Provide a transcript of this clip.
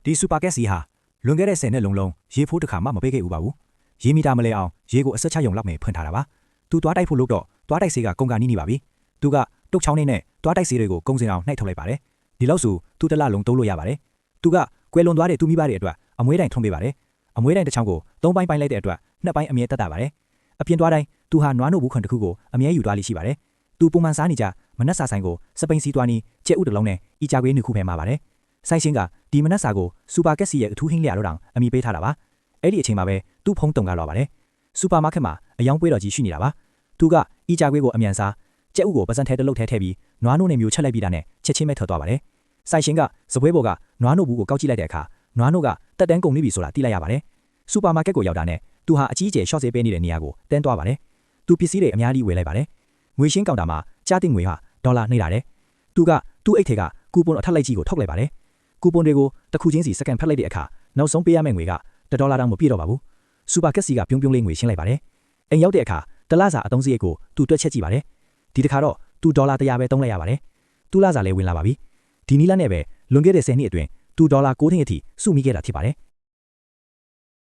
ဒီစူပါကက်စီဟာလွန်ခဲ့တဲ့10နှစ်လုံးရေဖိုးတစ်ခါမှမပေးခဲ့ဘူးပါဘူးရေမီတာမလဲအောင်ရေကိုအဆက်ချယုံလောက်မယ်ဖွင့်ထားတာပါသူသွားတိုက်ဖို့လို့တော့သွားတိုက်ဆေးကကုန်ကနီးနေပါပြီသူကတုတ်ချောင်းနဲ့သွားတိုက်ဆေးတွေကိုကုန်စင်အောင်နှိုက်ထုတ်လိုက်ပါတယ်ဒီလောက်ဆိုသူတလလုံးတိုးလို့ရပါတယ်သူကကွယ်လွန်သွားတဲ့သူမိဘတွေအတွက်အမွေးတိုင်ထုံးပေးပါတယ်အမွေးတိုင်တစ်ချောင်းကို3ပိုင်းပိုင်းလိုက်တဲ့အတွက်2ပိုင်းအမြဲတက်တာပါတယ်အပြင်သွားတိုင်းသူဟာနွားနို့ဘူးခွန်တစ်ခုကိုအမြဲယူသွားလိရှိပါတယ်သူပုံမှန်စားနေကြမနက်စာဆိုင်ကိုစပိန်စီသွားနီးကျဲဥတစ်လုံးနဲ့ဤကြကွေးနှစ်ခုပဲမှာပါတယ်ဆိုင်ရှင်ကဒီမနက်စာကိုစူပါကက်စီရဲ့အထူးဟင်းလျာတော့တောင်အမိပေးထားတာပါအဲ့ဒီအချိန်မှာပဲသူ့ဖုန်းတုံကလာပါတယ်စူပါမားကတ်မှာအယောင်ပွဲတော်ကြီးရှိနေတာပါသူကဤကြကွေးကိုအမြန်စားကျဲဥကိုပစံထဲတလုတ်ထဲထည့်ပြီးနွားနို့နဲ့မျိုးချက်လိုက်ပြီးတာနဲ့ချက်ချင်းပဲထွက်သွားပါတယ်ဆိုင်ရှင်ကစပွဲပေါ်ကနွားနို့ဘူးကိုကောက်ကြည့်လိုက်တဲ့အခါနွားနို့ကတက်တန်းကုန်နေပြီဆိုတာသိလိုက်ရပါတယ်စူပါမားကတ်ကိုရောက်တာနဲ့သူဟာအကြီးအကျယ်ရှော့ဆေးပေးနေတဲ့နေရာကိုတန်းသွားပါတယ်သူပစ္စည်းတွေအများကြီးဝယ်လိုက်ပါတယ်ငွေရှင်းကောင်တာမှာကြားသိငွေဟာဒေါ်လာနှိပ်လာတယ်သူကသူ့အိတ်ထဲကကူပွန်အထက်လိုက်ကြီးကိုထုတ်လိုက်ပါတယ်ကူပွန်တွေကိုတစ်ခုချင်းစီစကန်ဖက်လိုက်တဲ့အခါနောက်ဆုံးပေးရမယ့်ငွေက$တောင်မပြည့်တော့ပါဘူးစူပါကက်စီကပြုံးလေးငွေရှင်းလိုက်ပါတယ်အိမ်ရောက်တဲ့အခါတလစာအသုံးစရိတ်ကိုသူတွက်ချက်ကြည့်ပါတယ်ဒီတစ်ခါတော့သူ$100ပဲသုံးလိုက်ရပါတယ်သူလစာလည်းဝင်လာပါပြီဒီနီးလနဲ့ပဲလွန်ခဲ့တဲ့10နှစ်အတွင်းသူ$9,000အထိစုမိခဲ့တာဖြစ်ပါတယ်